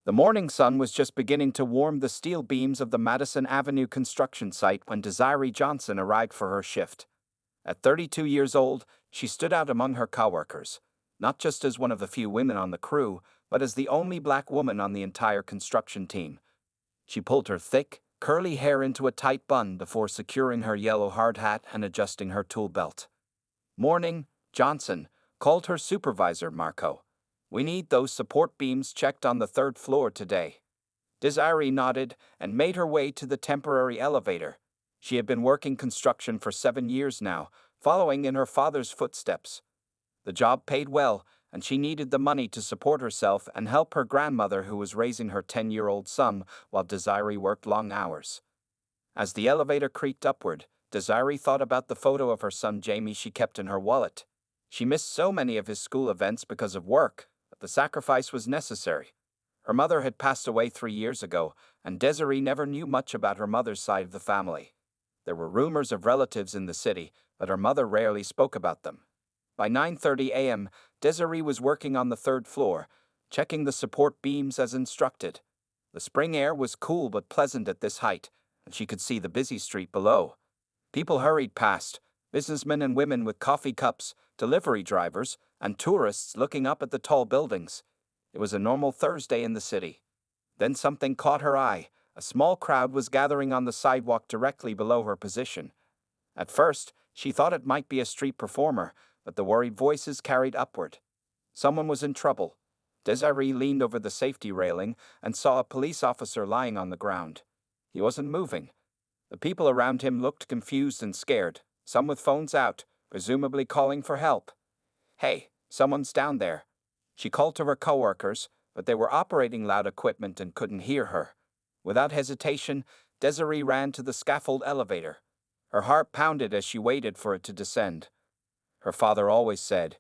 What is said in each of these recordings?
The morning sun was just beginning to warm the steel beams of the Madison Avenue construction site when Desiree Johnson arrived for her shift. At 32 years old, she stood out among her coworkers, not just as one of the few women on the crew, but as the only black woman on the entire construction team. She pulled her thick, curly hair into a tight bun before securing her yellow hard hat and adjusting her tool belt. "Morning, Johnson," called her supervisor, Marco. "We need those support beams checked on the third floor today." Desiree nodded and made her way to the temporary elevator. She had been working construction for 7 years now, following in her father's footsteps. The job paid well, and she needed the money to support herself and help her grandmother who was raising her 10-year-old son while Desiree worked long hours. As the elevator creaked upward, Desiree thought about the photo of her son Jamie she kept in her wallet. She missed so many of his school events because of work, but the sacrifice was necessary. Her mother had passed away 3 years ago, and Desiree never knew much about her mother's side of the family. There were rumors of relatives in the city, but her mother rarely spoke about them. By 9:30 a.m., Desiree was working on the third floor, checking the support beams as instructed. The spring air was cool but pleasant at this height, and she could see the busy street below. People hurried past, businessmen and women with coffee cups, delivery drivers, and tourists looking up at the tall buildings. It was a normal Thursday in the city. Then something caught her eye. A small crowd was gathering on the sidewalk directly below her position. At first, she thought it might be a street performer, but the worried voices carried upward. Someone was in trouble. Desiree leaned over the safety railing and saw a police officer lying on the ground. He wasn't moving. The people around him looked confused and scared, some with phones out, presumably calling for help. "Hey, someone's down there." She called to her coworkers, but they were operating loud equipment and couldn't hear her. Without hesitation, Desiree ran to the scaffold elevator. Her heart pounded as she waited for it to descend. Her father always said,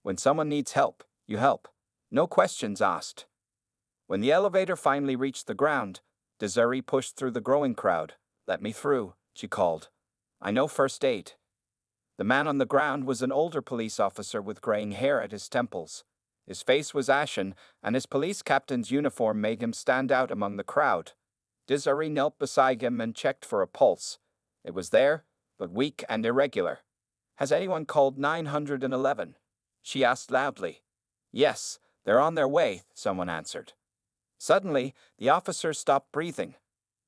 "When someone needs help, you help. No questions asked." When the elevator finally reached the ground, Desiree pushed through the growing crowd. "Let me through," she called. "I know first aid." The man on the ground was an older police officer with graying hair at his temples. His face was ashen, and his police captain's uniform made him stand out among the crowd. Desiree knelt beside him and checked for a pulse. It was there, but weak and irregular. "Has anyone called 911? She asked loudly. "Yes, they're on their way," someone answered. Suddenly, the officer stopped breathing.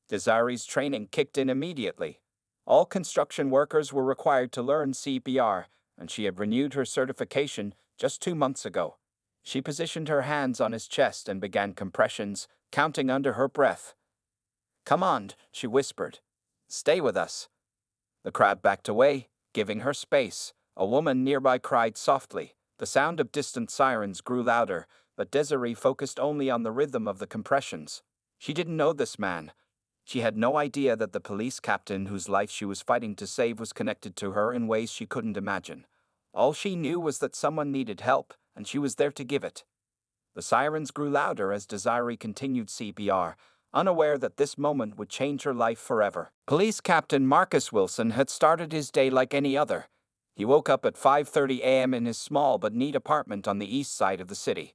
Desiree's training kicked in immediately. All construction workers were required to learn CPR, and she had renewed her certification just 2 months ago. She positioned her hands on his chest and began compressions, counting under her breath. "Come on," she whispered. "Stay with us." The crowd backed away, giving her space. A woman nearby cried softly. The sound of distant sirens grew louder, but Desiree focused only on the rhythm of the compressions. She didn't know this man. She had no idea that the police captain whose life she was fighting to save was connected to her in ways she couldn't imagine. All she knew was that someone needed help, and she was there to give it. The sirens grew louder as Desiree continued CPR, unaware that this moment would change her life forever. Police Captain Marcus Wilson had started his day like any other. He woke up at 5:30 a.m. in his small but neat apartment on the east side of the city.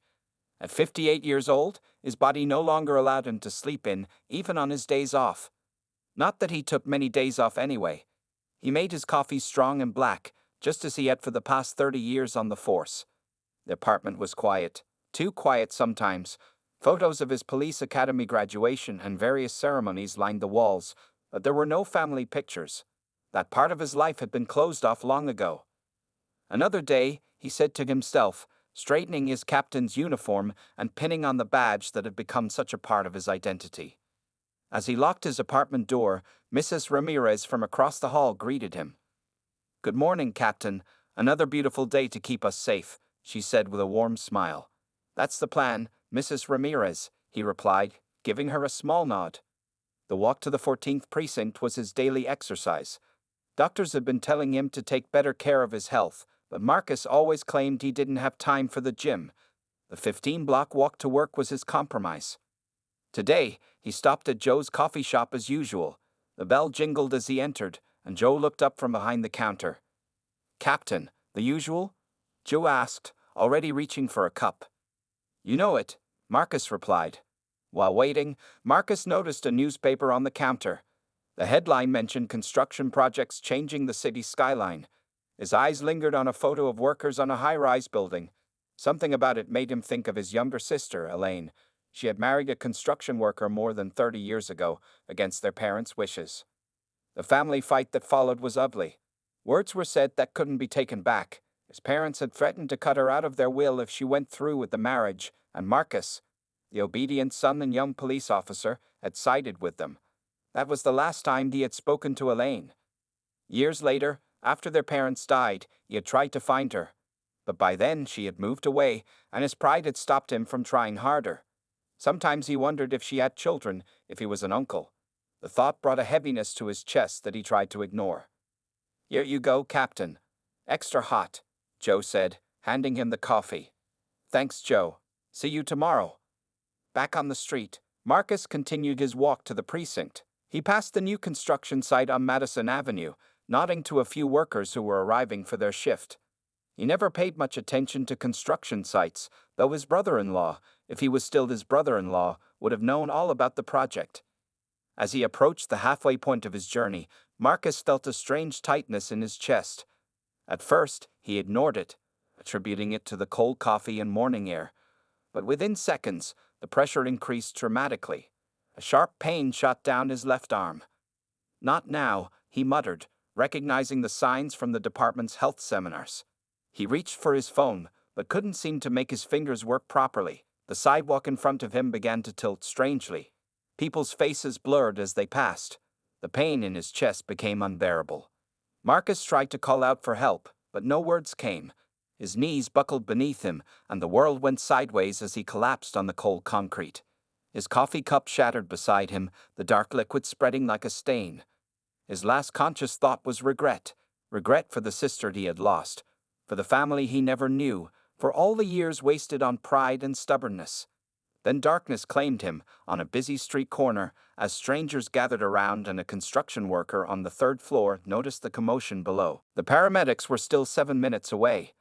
At 58 years old, his body no longer allowed him to sleep in, even on his days off. Not that he took many days off anyway. He made his coffee strong and black, just as he had for the past 30 years on the force. The apartment was quiet, too quiet sometimes. Photos of his police academy graduation and various ceremonies lined the walls, but there were no family pictures. That part of his life had been closed off long ago. "Another day," he said to himself, straightening his captain's uniform and pinning on the badge that had become such a part of his identity. As he locked his apartment door, Mrs. Ramirez from across the hall greeted him. "Good morning, Captain. Another beautiful day to keep us safe," she said with a warm smile. "That's the plan, Mrs. Ramirez," he replied, giving her a small nod. The walk to the 14th precinct was his daily exercise. Doctors had been telling him to take better care of his health, but Marcus always claimed he didn't have time for the gym. The 15-block walk to work was his compromise. Today, he stopped at Joe's coffee shop as usual. The bell jingled as he entered, and Joe looked up from behind the counter. "Captain, the usual?" Joe asked, already reaching for a cup. "You know it," Marcus replied. While waiting, Marcus noticed a newspaper on the counter. The headline mentioned construction projects changing the city's skyline. His eyes lingered on a photo of workers on a high-rise building. Something about it made him think of his younger sister, Elaine. She had married a construction worker more than 30 years ago, against their parents' wishes. The family fight that followed was ugly. Words were said that couldn't be taken back. His parents had threatened to cut her out of their will if she went through with the marriage, and Marcus, the obedient son and young police officer, had sided with them. That was the last time he had spoken to Elaine. Years later, after their parents died, he had tried to find her. But by then she had moved away, and his pride had stopped him from trying harder. Sometimes he wondered if she had children, if he was an uncle. The thought brought a heaviness to his chest that he tried to ignore. "Here you go, Captain. Extra hot," Joe said, handing him the coffee. "Thanks, Joe. See you tomorrow." Back on the street, Marcus continued his walk to the precinct. He passed the new construction site on Madison Avenue, nodding to a few workers who were arriving for their shift. He never paid much attention to construction sites, though his brother-in-law, if he was still his brother-in-law, would have known all about the project. As he approached the halfway point of his journey, Marcus felt a strange tightness in his chest. At first, he ignored it, attributing it to the cold coffee and morning air. But within seconds, the pressure increased dramatically. A sharp pain shot down his left arm. "Not now," he muttered, recognizing the signs from the department's health seminars. He reached for his phone, but couldn't seem to make his fingers work properly. The sidewalk in front of him began to tilt strangely. People's faces blurred as they passed. The pain in his chest became unbearable. Marcus tried to call out for help, but no words came. His knees buckled beneath him, and the world went sideways as he collapsed on the cold concrete. His coffee cup shattered beside him, the dark liquid spreading like a stain. His last conscious thought was regret. Regret for the sister he had lost, for the family he never knew, for all the years wasted on pride and stubbornness. Then darkness claimed him, on a busy street corner, as strangers gathered around and a construction worker on the third floor noticed the commotion below. The paramedics were still 7 minutes away.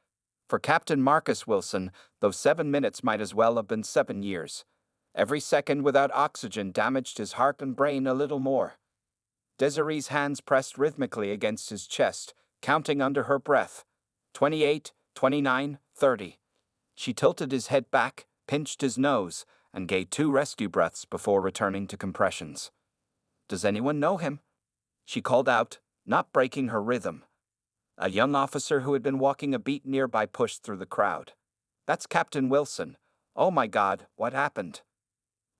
For Captain Marcus Wilson, those 7 minutes might as well have been 7 years. Every second without oxygen damaged his heart and brain a little more. Desiree's hands pressed rhythmically against his chest, counting under her breath. 28, 29, 30. She tilted his head back, pinched his nose, and gave 2 rescue breaths before returning to compressions. "Does anyone know him?" she called out, not breaking her rhythm. A young officer who had been walking a beat nearby pushed through the crowd. "That's Captain Wilson. Oh my God, what happened?"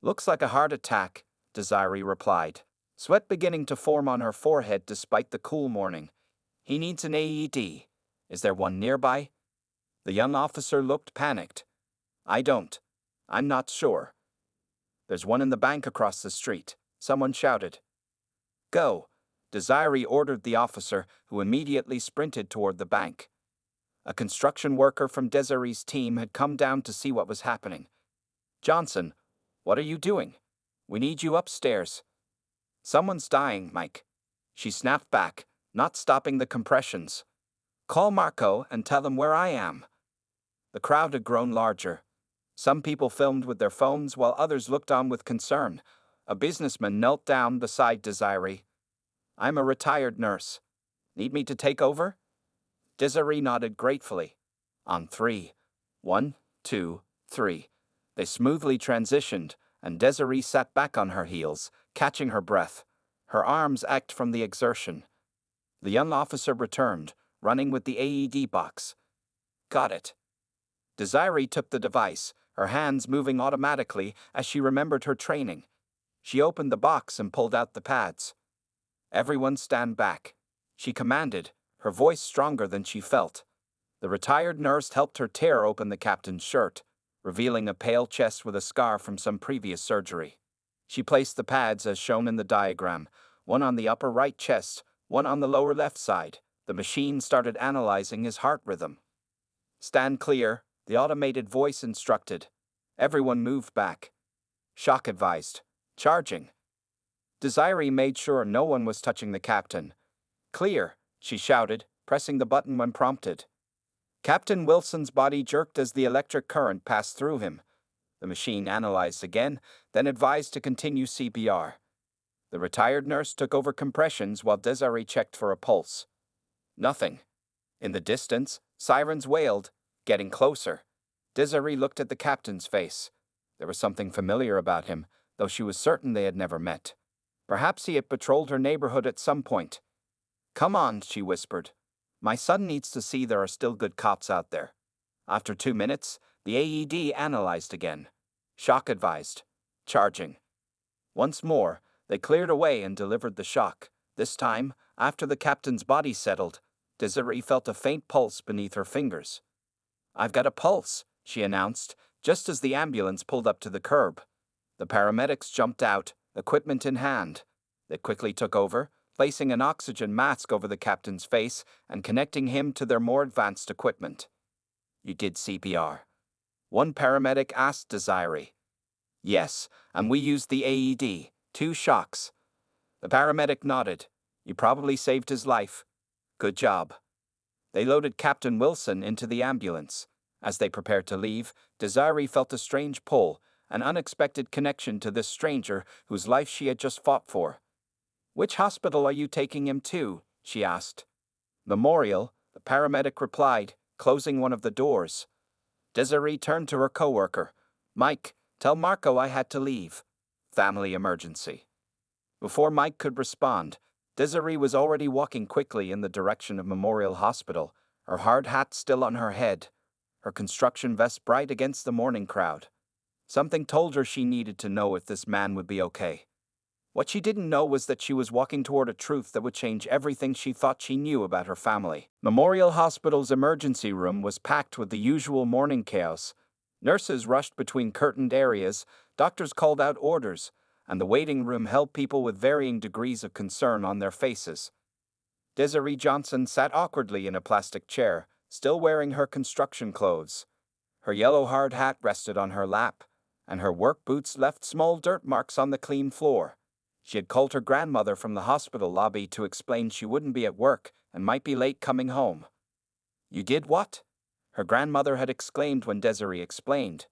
"Looks like a heart attack," Desiree replied, sweat beginning to form on her forehead despite the cool morning. "He needs an AED. Is there one nearby?" The young officer looked panicked. "I don't. I'm not sure." "There's one in the bank across the street," someone shouted. "Go," Desiree ordered the officer, who immediately sprinted toward the bank. A construction worker from Desiree's team had come down to see what was happening. "Johnson, what are you doing? We need you upstairs." "Someone's dying, Mike." She snapped back, not stopping the compressions. "Call Marco and tell him where I am." The crowd had grown larger. Some people filmed with their phones while others looked on with concern. A businessman knelt down beside Desiree. "I'm a retired nurse. Need me to take over?" Desiree nodded gratefully. On 3. 1, 2, 3. They smoothly transitioned, and Desiree sat back on her heels, catching her breath. Her arms ached from the exertion. The young officer returned, running with the AED box. "Got it." Desiree took the device, her hands moving automatically as she remembered her training. She opened the box and pulled out the pads. "Everyone stand back," she commanded, her voice stronger than she felt. The retired nurse helped her tear open the captain's shirt, revealing a pale chest with a scar from some previous surgery. She placed the pads as shown in the diagram, one on the upper right chest, one on the lower left side. The machine started analyzing his heart rhythm. "Stand clear," the automated voice instructed. Everyone moved back. Shock advised. Charging. Desiree made sure no one was touching the captain. "Clear," she shouted, pressing the button when prompted. Captain Wilson's body jerked as the electric current passed through him. The machine analyzed again, then advised to continue CPR. The retired nurse took over compressions while Desiree checked for a pulse. Nothing. In the distance, sirens wailed, getting closer. Desiree looked at the captain's face. There was something familiar about him, though she was certain they had never met. Perhaps he had patrolled her neighborhood at some point. "Come on," she whispered. "My son needs to see there are still good cops out there." After 2 minutes, the AED analyzed again. Shock advised. Charging. Once more, they cleared away and delivered the shock. This time, after the captain's body settled, Desiree felt a faint pulse beneath her fingers. "I've got a pulse," she announced, just as the ambulance pulled up to the curb. The paramedics jumped out, equipment in hand. They quickly took over, placing an oxygen mask over the captain's face and connecting him to their more advanced equipment. "You did CPR?" one paramedic asked Desiree. "Yes, and we used the AED, 2 shocks." The paramedic nodded. "You probably saved his life. Good job." They loaded Captain Wilson into the ambulance. As they prepared to leave, Desiree felt a strange pull, an unexpected connection to this stranger whose life she had just fought for. "Which hospital are you taking him to?" she asked. "Memorial," the paramedic replied, closing one of the doors. Desiree turned to her coworker. "Mike, tell Marco I had to leave. Family emergency." Before Mike could respond, Desiree was already walking quickly in the direction of Memorial Hospital, her hard hat still on her head, her construction vest bright against the morning crowd. Something told her she needed to know if this man would be okay. What she didn't know was that she was walking toward a truth that would change everything she thought she knew about her family. Memorial Hospital's emergency room was packed with the usual morning chaos. Nurses rushed between curtained areas, doctors called out orders, and the waiting room held people with varying degrees of concern on their faces. Desiree Johnson sat awkwardly in a plastic chair, still wearing her construction clothes. Her yellow hard hat rested on her lap, and her work boots left small dirt marks on the clean floor. She had called her grandmother from the hospital lobby to explain she wouldn't be at work and might be late coming home. "You did what?" her grandmother had exclaimed when Desiree explained.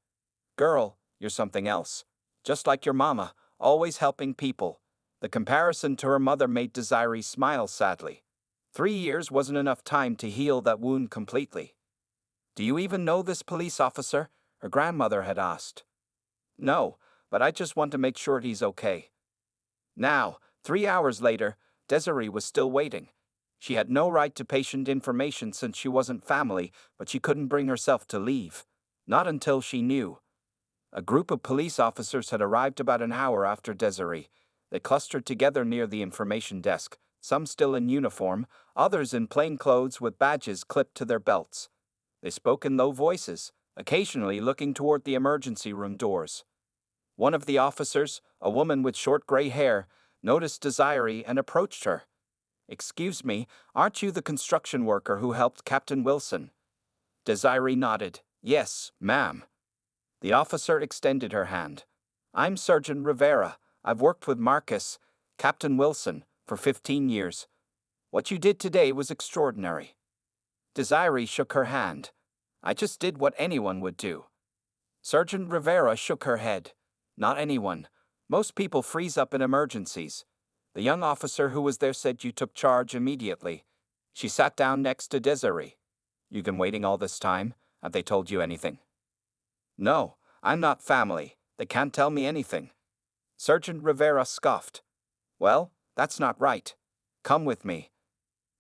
"Girl, you're something else. Just like your mama, always helping people." The comparison to her mother made Desiree smile sadly. 3 years wasn't enough time to heal that wound completely. "Do you even know this police officer?" her grandmother had asked. "No, but I just want to make sure he's okay." Now, 3 hours later, Desiree was still waiting. She had no right to patient information since she wasn't family, but she couldn't bring herself to leave. Not until she knew. A group of police officers had arrived about an hour after Desiree. They clustered together near the information desk, some still in uniform, others in plain clothes with badges clipped to their belts. They spoke in low voices, occasionally looking toward the emergency room doors. One of the officers, a woman with short gray hair, noticed Desiree and approached her. "Excuse me, aren't you the construction worker who helped Captain Wilson?" Desiree nodded. "Yes, ma'am." The officer extended her hand. "I'm Sergeant Rivera. I've worked with Marcus, Captain Wilson, for 15 years. What you did today was extraordinary." Desiree shook her hand. "I just did what anyone would do." Sergeant Rivera shook her head. "Not anyone. Most people freeze up in emergencies. The young officer who was there said you took charge immediately." She sat down next to Desiree. "You've been waiting all this time? Have they told you anything?" "No, I'm not family. They can't tell me anything." Sergeant Rivera scoffed. "Well, that's not right. Come with me."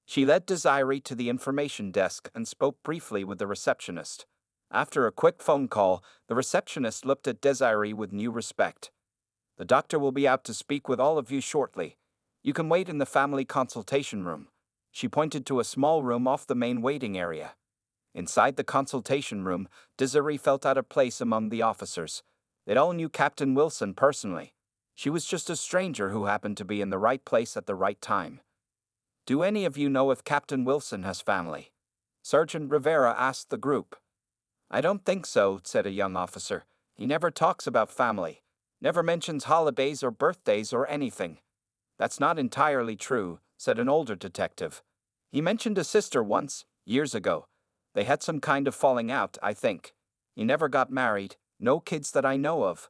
She led Desiree to the information desk and spoke briefly with the receptionist. After a quick phone call, the receptionist looked at Desiree with new respect. "The doctor will be out to speak with all of you shortly. You can wait in the family consultation room." She pointed to a small room off the main waiting area. Inside the consultation room, Desiree felt out of place among the officers. They all knew Captain Wilson personally. She was just a stranger who happened to be in the right place at the right time. "Do any of you know if Captain Wilson has family?" Sergeant Rivera asked the group. "I don't think so," said a young officer. "He never talks about family. Never mentions holidays or birthdays or anything." "That's not entirely true," said an older detective. "He mentioned a sister once, years ago. They had some kind of falling out, I think. He never got married, No kids that I know of.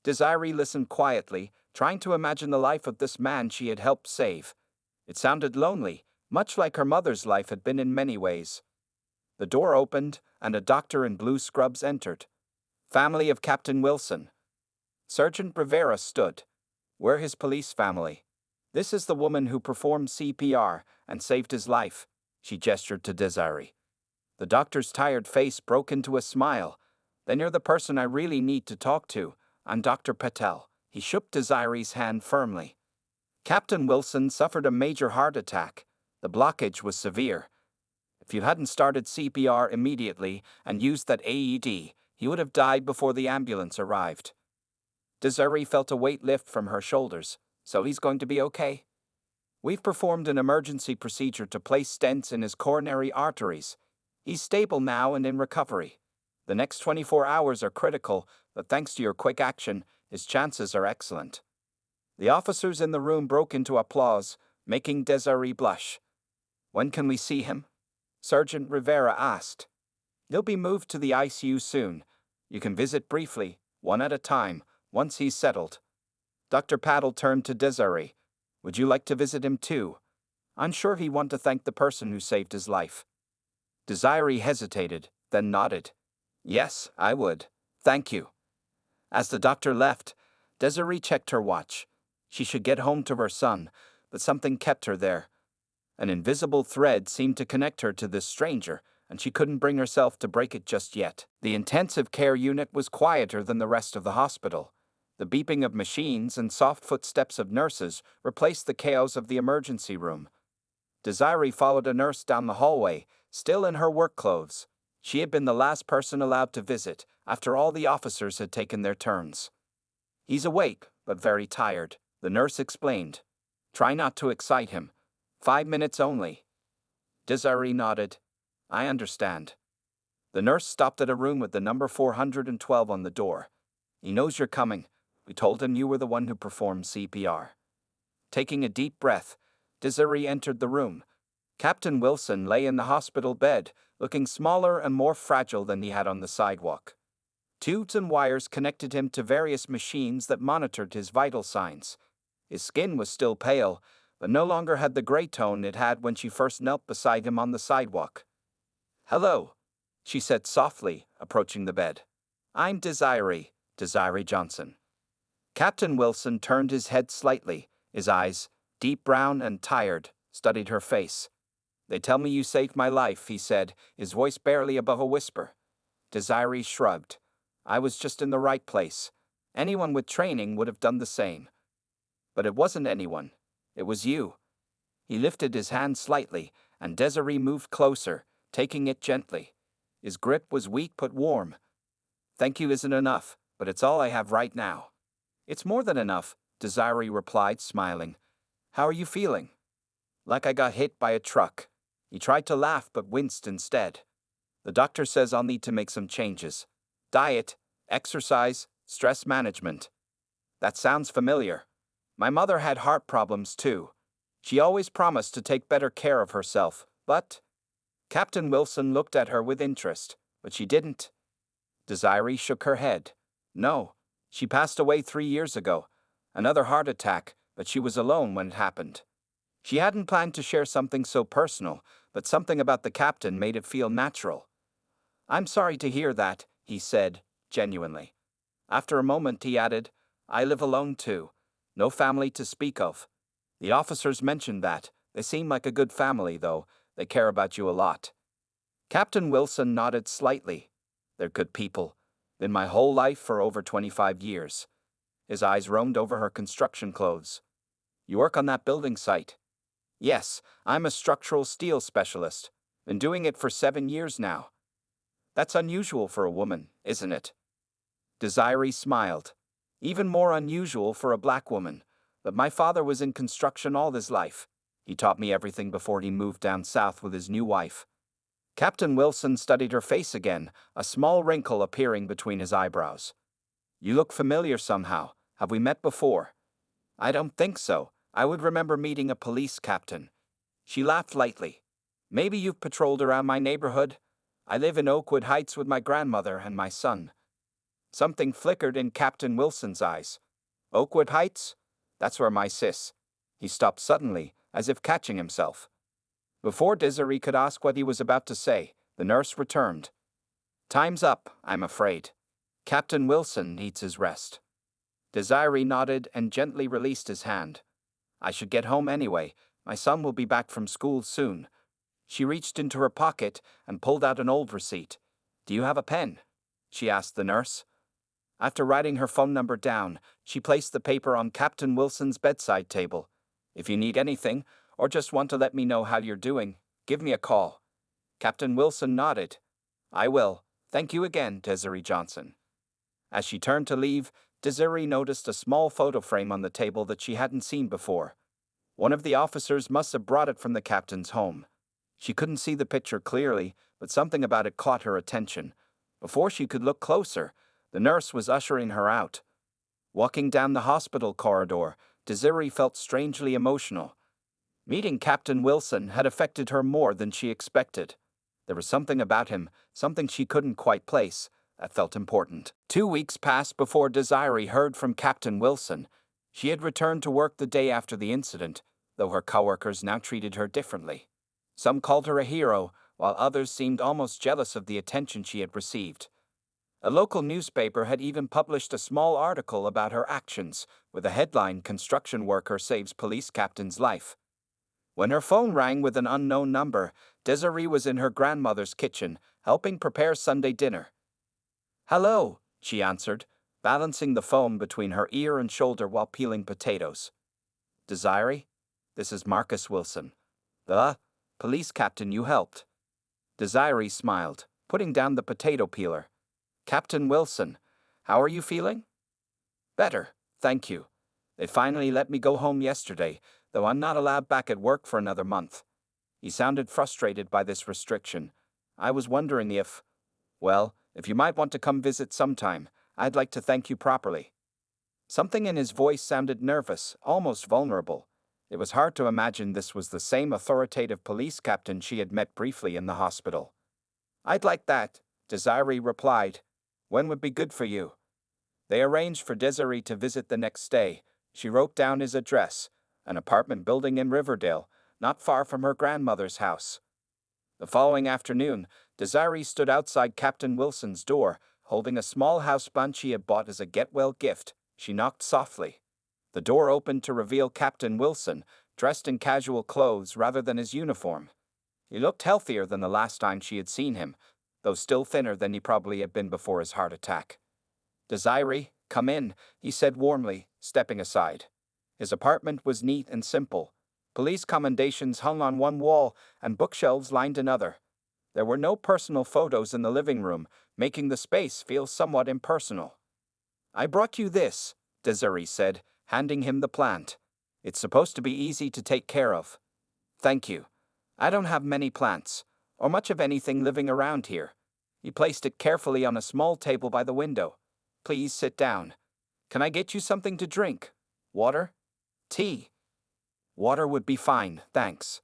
Desiree listened quietly, trying to imagine the life of this man she had helped save. It sounded lonely, much like her mother's life had been in many ways. The door opened, and a doctor in blue scrubs entered. Family of Captain Wilson. Sergeant Rivera stood. We're his police family. This is the woman who performed CPR and saved his life, she gestured to Desiree. The doctor's tired face broke into a smile. Then you're the person I really need to talk to. I'm Dr. Patel. He shook Desiree's hand firmly. Captain Wilson suffered a major heart attack. The blockage was severe. If you hadn't started CPR immediately and used that AED, he would have died before the ambulance arrived. Desiree felt a weight lift from her shoulders. So he's going to be okay? We've performed an emergency procedure to place stents in his coronary arteries. He's stable now and in recovery. The next 24 hours are critical, but thanks to your quick action, his chances are excellent. The officers in the room broke into applause, making Desiree blush. When can we see him? Sergeant Rivera asked. He'll be moved to the ICU soon. You can visit briefly, one at a time, once he's settled. Dr. Patel turned to Desiree. Would you like to visit him too? I'm sure he'd want to thank the person who saved his life. Desiree hesitated, then nodded. Yes, I would. Thank you. As the doctor left, Desiree checked her watch. She should get home to her son, but something kept her there. An invisible thread seemed to connect her to this stranger, and she couldn't bring herself to break it just yet. The intensive care unit was quieter than the rest of the hospital. The beeping of machines and soft footsteps of nurses replaced the chaos of the emergency room. Desiree followed a nurse down the hallway, still in her work clothes. She had been the last person allowed to visit, after all the officers had taken their turns. He's awake, but very tired, the nurse explained. Try not to excite him. 5 minutes only. Desiree nodded. I understand. The nurse stopped at a room with the number 412 on the door. He knows you're coming. We told him you were the one who performed CPR. Taking a deep breath, Desiree entered the room. Captain Wilson lay in the hospital bed, looking smaller and more fragile than he had on the sidewalk. Tubes and wires connected him to various machines that monitored his vital signs. His skin was still pale, but no longer had the gray tone it had when she first knelt beside him on the sidewalk. Hello, she said softly, approaching the bed. I'm Desiree Johnson. Captain Wilson turned his head slightly. His eyes, deep brown and tired, studied her face. They tell me you saved my life, he said, his voice barely above a whisper. Desiree shrugged. I was just in the right place. Anyone with training would have done the same. But it wasn't anyone. It was you. He lifted his hand slightly, and Desiree moved closer, taking it gently. His grip was weak but warm. Thank you isn't enough, but it's all I have right now. It's more than enough, Desiree replied, smiling. How are you feeling? Like I got hit by a truck. He tried to laugh but winced instead. The doctor says I'll need to make some changes. Diet, exercise, stress management. That sounds familiar. My mother had heart problems too. She always promised to take better care of herself, but... Captain Wilson looked at her with interest, but she didn't. Desiree shook her head. No, she passed away 3 years ago. Another heart attack, but she was alone when it happened. She hadn't planned to share something so personal, but something about the captain made it feel natural. I'm sorry to hear that, he said, genuinely. After a moment he added, I live alone too. No family to speak of. The officers mentioned that. They seem like a good family, though. They care about you a lot. Captain Wilson nodded slightly. They're good people. Been my whole life for over 25 years. His eyes roamed over her construction clothes. You work on that building site? Yes, I'm a structural steel specialist. Been doing it for 7 years now. That's unusual for a woman, isn't it? Desiree smiled. Even more unusual for a black woman, but my father was in construction all his life. He taught me everything before he moved down south with his new wife. Captain Wilson studied her face again, a small wrinkle appearing between his eyebrows. You look familiar somehow. Have we met before? I don't think so. I would remember meeting a police captain. She laughed lightly. Maybe you've patrolled around my neighborhood? I live in Oakwood Heights with my grandmother and my son. Something flickered in Captain Wilson's eyes. Oakwood Heights? That's where my sis. He stopped suddenly, as if catching himself. Before Desiree could ask what he was about to say, the nurse returned. Time's up, I'm afraid. Captain Wilson needs his rest. Desiree nodded and gently released his hand. I should get home anyway. My son will be back from school soon. She reached into her pocket and pulled out an old receipt. Do you have a pen? She asked the nurse. After writing her phone number down, she placed the paper on Captain Wilson's bedside table. If you need anything, or just want to let me know how you're doing, give me a call. Captain Wilson nodded. I will. Thank you again, Desiree Johnson. As she turned to leave, Desiree noticed a small photo frame on the table that she hadn't seen before. One of the officers must have brought it from the captain's home. She couldn't see the picture clearly, but something about it caught her attention. Before she could look closer, the nurse was ushering her out. Walking down the hospital corridor, Desiree felt strangely emotional. Meeting Captain Wilson had affected her more than she expected. There was something about him, something she couldn't quite place, that felt important. 2 weeks passed before Desiree heard from Captain Wilson. She had returned to work the day after the incident, though her coworkers now treated her differently. Some called her a hero, while others seemed almost jealous of the attention she had received. A local newspaper had even published a small article about her actions, with a headline, "Construction Worker Saves Police Captain's Life." When her phone rang with an unknown number, Desiree was in her grandmother's kitchen, helping prepare Sunday dinner. Hello, she answered, balancing the phone between her ear and shoulder while peeling potatoes. Desiree, this is Marcus Wilson, the police captain you helped. Desiree smiled, putting down the potato peeler. Captain Wilson, how are you feeling? Better, thank you. They finally let me go home yesterday, though I'm not allowed back at work for another month. He sounded frustrated by this restriction. I was wondering if you might want to come visit sometime, I'd like to thank you properly. Something in his voice sounded nervous, almost vulnerable. It was hard to imagine this was the same authoritative police captain she had met briefly in the hospital. I'd like that, Desiree replied. When would be good for you? They arranged for Desiree to visit the next day. She wrote down his address, an apartment building in Riverdale, not far from her grandmother's house. The following afternoon, Desiree stood outside Captain Wilson's door, holding a small houseplant she had bought as a get-well gift. She knocked softly. The door opened to reveal Captain Wilson, dressed in casual clothes rather than his uniform. He looked healthier than the last time she had seen him, though still thinner than he probably had been before his heart attack. Desiree, come in, he said warmly, stepping aside. His apartment was neat and simple. Police commendations hung on one wall, and bookshelves lined another. There were no personal photos in the living room, making the space feel somewhat impersonal. I brought you this, Desiree said, handing him the plant. It's supposed to be easy to take care of. Thank you. I don't have many plants, or much of anything living around here. He placed it carefully on a small table by the window. Please sit down. Can I get you something to drink? Water? Tea? Water would be fine, thanks.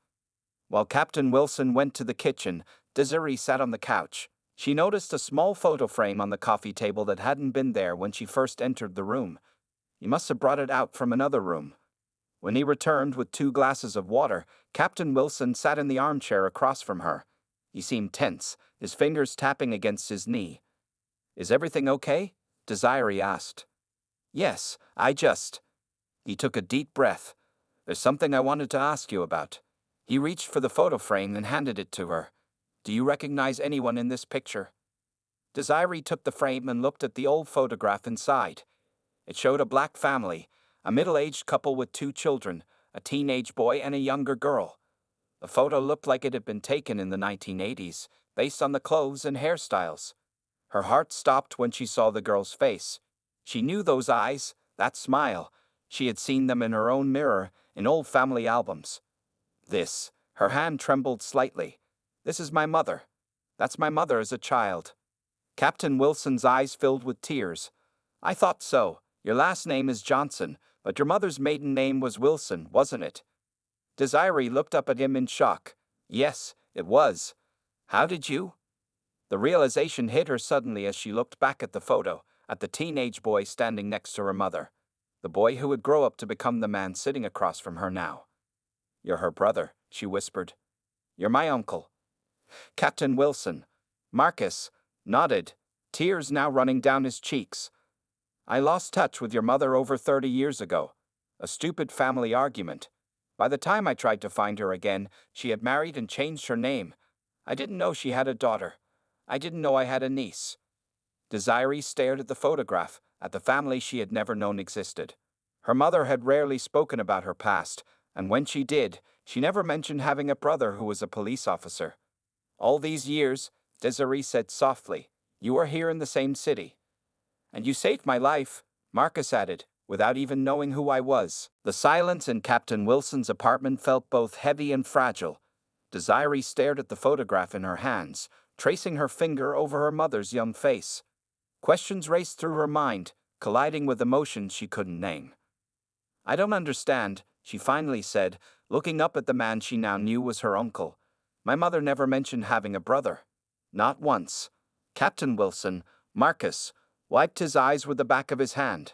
While Captain Wilson went to the kitchen, Desiree sat on the couch. She noticed a small photo frame on the coffee table that hadn't been there when she first entered the room. He must have brought it out from another room. When he returned with 2 glasses of water, Captain Wilson sat in the armchair across from her. He seemed tense, his fingers tapping against his knee. Is everything okay? Desiree asked. Yes, He took a deep breath. There's something I wanted to ask you about. He reached for the photo frame and handed it to her. Do you recognize anyone in this picture? Desiree took the frame and looked at the old photograph inside. It showed a black family, a middle-aged couple with 2 children, a teenage boy and a younger girl. The photo looked like it had been taken in the 1980s, based on the clothes and hairstyles. Her heart stopped when she saw the girl's face. She knew those eyes, that smile. She had seen them in her own mirror, in old family albums. Her hand trembled slightly. This is my mother. That's my mother as a child. Captain Wilson's eyes filled with tears. I thought so. Your last name is Johnson, but your mother's maiden name was Wilson, wasn't it? Desiree looked up at him in shock. Yes, it was. How did you? The realization hit her suddenly as she looked back at the photo. at the teenage boy standing next to her mother, the boy who would grow up to become the man sitting across from her now. "You're her brother," she whispered. "You're my uncle." Captain Wilson. Marcus nodded, tears now running down his cheeks. "I lost touch with your mother over 30 years ago. A stupid family argument. By the time I tried to find her again, she had married and changed her name. I didn't know she had a daughter. I didn't know I had a niece." Desiree stared at the photograph, at the family she had never known existed. Her mother had rarely spoken about her past, and when she did, she never mentioned having a brother who was a police officer. "All these years," Desiree said softly, "you were here in the same city." "And you saved my life," Marcus added, "without even knowing who I was." The silence in Captain Wilson's apartment felt both heavy and fragile. Desiree stared at the photograph in her hands, tracing her finger over her mother's young face. Questions raced through her mind, colliding with emotions she couldn't name. "I don't understand," she finally said, looking up at the man she now knew was her uncle. "My mother never mentioned having a brother. Not once." Captain Wilson, Marcus, wiped his eyes with the back of his hand.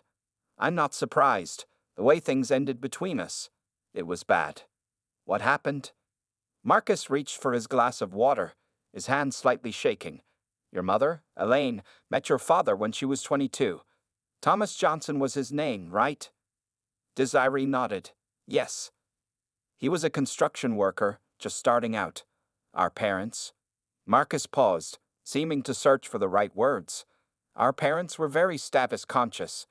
"I'm not surprised. The way things ended between us. It was bad." "What happened?" Marcus reached for his glass of water, his hand slightly shaking. "Your mother, Elaine, met your father when she was 22. Thomas Johnson was his name, right?" Desiree nodded. "Yes." "He was a construction worker, just starting out. Our parents—" Marcus paused, seeming to search for the right words. "Our parents were very status conscious.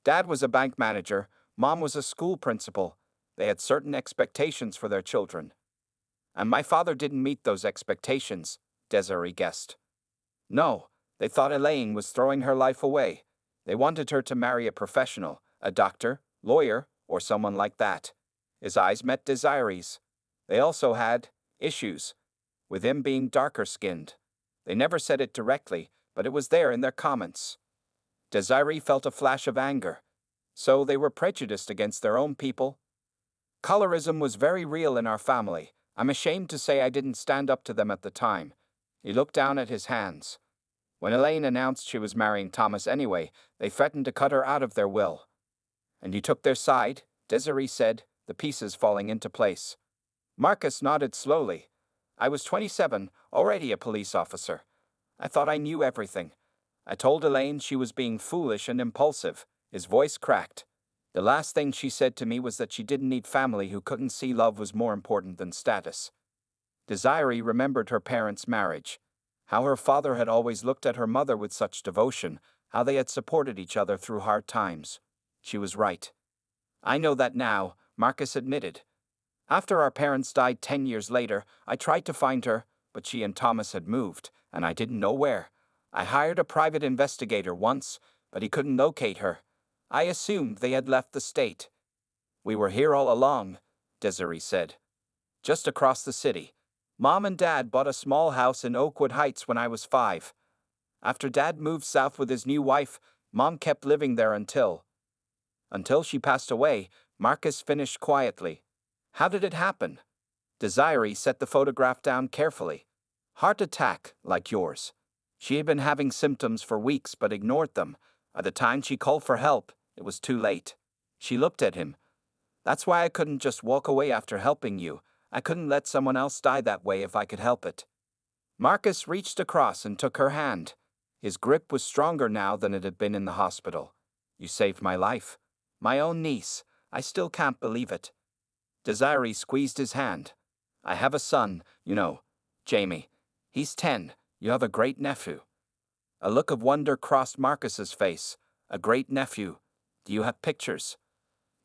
Dad was a bank manager, Mom was a school principal. They had certain expectations for their children. And my father didn't meet those expectations," Desiree guessed. "No, they thought Elaine was throwing her life away. They wanted her to marry a professional, a doctor, lawyer, or someone like that." His eyes met Desiree's. "They also had issues with him being darker-skinned. They never said it directly, but it was there in their comments." Desiree felt a flash of anger. So they were prejudiced against their own people? "Colorism was very real in our family. I'm ashamed to say I didn't stand up to them at the time." He looked down at his hands. "When Elaine announced she was marrying Thomas anyway, they threatened to cut her out of their will." "And you took their side?" Desiree said, the pieces falling into place. Marcus nodded slowly. "I was 27, already a police officer. I thought I knew everything. I told Elaine she was being foolish and impulsive." His voice cracked. "The last thing she said to me was that she didn't need family who couldn't see love was more important than status." Desiree remembered her parents' marriage. How her father had always looked at her mother with such devotion, how they had supported each other through hard times. She was right. "I know that now," Marcus admitted. "After our parents died 10 years later, I tried to find her, but she and Thomas had moved, and I didn't know where. I hired a private investigator once, but he couldn't locate her. I assumed they had left the state." "We were here all along," Desiree said. "Just across the city. Mom and Dad bought a small house in Oakwood Heights when I was 5. After Dad moved south with his new wife, Mom kept living there until she passed away," Marcus finished quietly. "How did it happen?" Desiree set the photograph down carefully. "Heart attack, like yours. She had been having symptoms for weeks but ignored them. By the time she called for help, it was too late." She looked at him. "That's why I couldn't just walk away after helping you. I couldn't let someone else die that way if I could help it." Marcus reached across and took her hand. His grip was stronger now than it had been in the hospital. "You saved my life. My own niece. I still can't believe it." Desiree squeezed his hand. "I have a son, you know, Jamie. He's 10. You have a great nephew." A look of wonder crossed Marcus's face. "A great nephew. Do you have pictures?"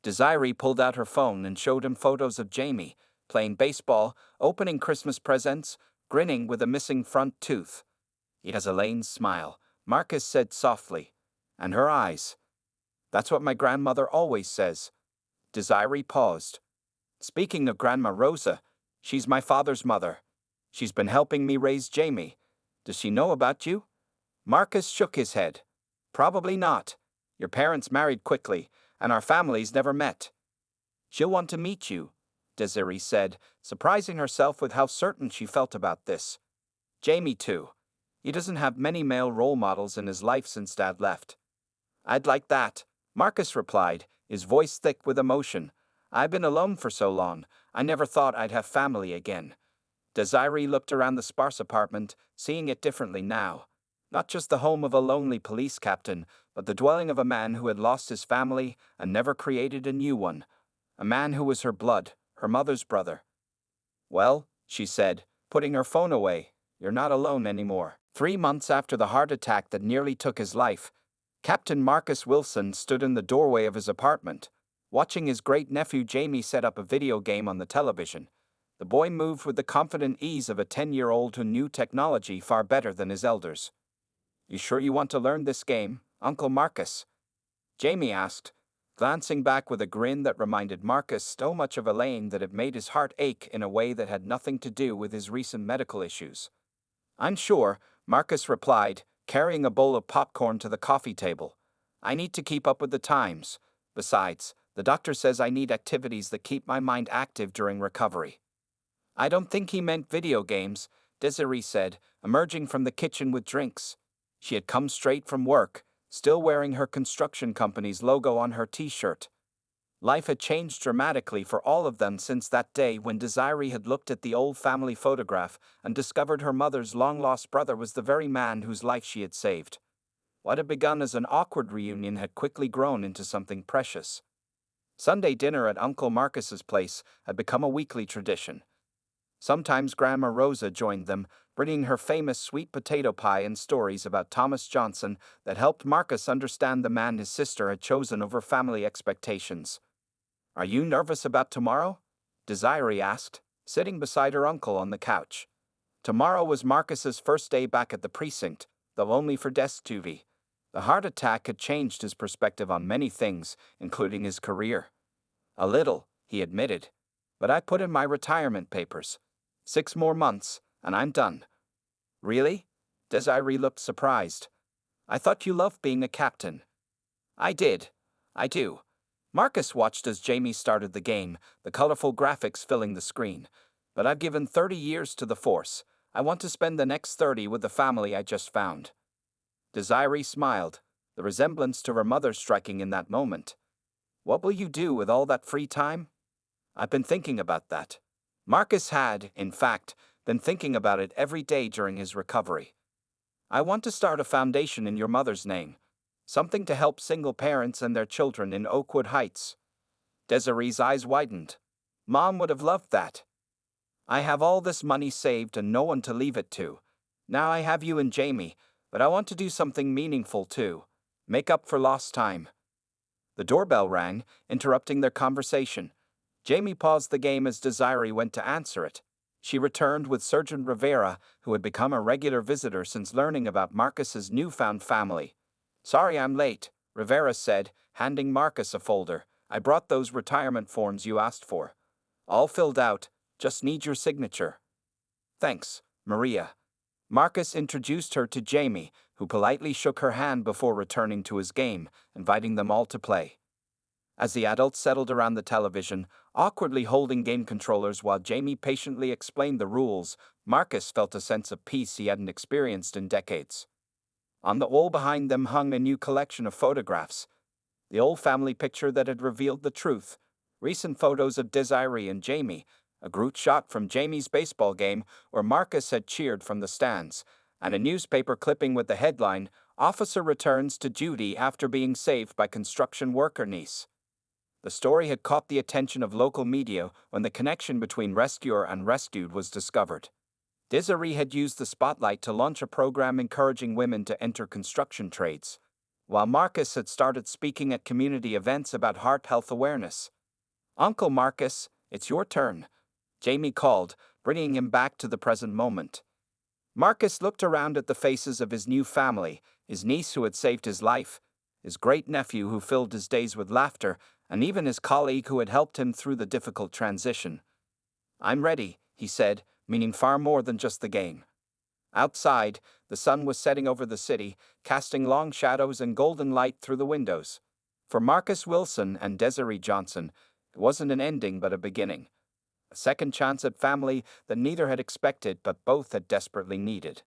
Desiree pulled out her phone and showed him photos of Jamie, playing baseball, opening Christmas presents, grinning with a missing front tooth. "He has Elaine's smile," Marcus said softly. "And her eyes. That's what my grandmother always says." Desiree paused. "Speaking of Grandma Rosa, she's my father's mother. She's been helping me raise Jamie. Does she know about you?" Marcus shook his head. "Probably not. Your parents married quickly, and our families never met." "She'll want to meet you," Desiree said, surprising herself with how certain she felt about this. "Jamie, too. He doesn't have many male role models in his life since Dad left. I'd like that, Marcus replied, his voice thick with emotion. I've been alone for so long, I never thought I'd have family again. Desiree looked around the sparse apartment, seeing it differently now. Not just the home of a lonely police captain, but the dwelling of a man who had lost his family and never created a new one. A man who was her blood, her mother's brother. Well, she said, putting her phone away, you're not alone anymore. 3 months after the heart attack that nearly took his life, Captain Marcus Wilson stood in the doorway of his apartment, watching his great-nephew Jamie set up a video game on the television. The boy moved with the confident ease of a 10-year-old who knew technology far better than his elders. You sure you want to learn this game, Uncle Marcus? Jamie asked, glancing back with a grin that reminded Marcus so much of Elaine that it made his heart ache in a way that had nothing to do with his recent medical issues. I'm sure, Marcus replied, carrying a bowl of popcorn to the coffee table. I need to keep up with the times. Besides, the doctor says I need activities that keep my mind active during recovery. I don't think he meant video games, Desiree said, emerging from the kitchen with drinks. She had come straight from work, still wearing her construction company's logo on her t-shirt. Life had changed dramatically for all of them since that day when Desiree had looked at the old family photograph and discovered her mother's long-lost brother was the very man whose life she had saved. What had begun as an awkward reunion had quickly grown into something precious. Sunday dinner at Uncle Marcus's place had become a weekly tradition. Sometimes Grandma Rosa joined them, bringing her famous sweet potato pie and stories about Thomas Johnson that helped Marcus understand the man his sister had chosen over family expectations. Are you nervous about tomorrow? Desiree asked, sitting beside her uncle on the couch. Tomorrow was Marcus's first day back at the precinct, though only for desk duty. The heart attack had changed his perspective on many things, including his career. A little, he admitted. But I put in my retirement papers. 6 more months, and I'm done. Really? Desiree looked surprised. I thought you loved being a captain. I did. I do. Marcus watched as Jamie started the game, the colorful graphics filling the screen. But I've given 30 years to the force. I want to spend the next 30 with the family I just found. Desiree smiled, the resemblance to her mother striking in that moment. What will you do with all that free time? I've been thinking about that. Marcus had, in fact, been thinking about it every day during his recovery. I want to start a foundation in your mother's name. Something to help single parents and their children in Oakwood Heights. Desiree's eyes widened. Mom would have loved that. I have all this money saved and no one to leave it to. Now I have you and Jamie, but I want to do something meaningful too. Make up for lost time. The doorbell rang, interrupting their conversation. Jamie paused the game as Desiree went to answer it. She returned with Sergeant Rivera, who had become a regular visitor since learning about Marcus's newfound family. Sorry I'm late, Rivera said, handing Marcus a folder. I brought those retirement forms you asked for. All filled out, just need your signature. Thanks, Maria. Marcus introduced her to Jamie, who politely shook her hand before returning to his game, inviting them all to play. As the adults settled around the television, awkwardly holding game controllers while Jamie patiently explained the rules, Marcus felt a sense of peace he hadn't experienced in decades. On the wall behind them hung a new collection of photographs. The old family picture that had revealed the truth, recent photos of Desiree and Jamie, a group shot from Jamie's baseball game where Marcus had cheered from the stands, and a newspaper clipping with the headline, Officer Returns to Duty After Being Saved by Construction Worker Niece. The story had caught the attention of local media when the connection between rescuer and rescued was discovered. Desiree had used the spotlight to launch a program encouraging women to enter construction trades, while Marcus had started speaking at community events about heart health awareness. Uncle Marcus, it's your turn, Jamie called, bringing him back to the present moment. Marcus looked around at the faces of his new family, his niece who had saved his life, his great-nephew who filled his days with laughter, and even his colleague who had helped him through the difficult transition. I'm ready, he said, meaning far more than just the game. Outside, the sun was setting over the city, casting long shadows and golden light through the windows. For Marcus Wilson and Desiree Johnson, it wasn't an ending but a beginning. A second chance at family that neither had expected but both had desperately needed.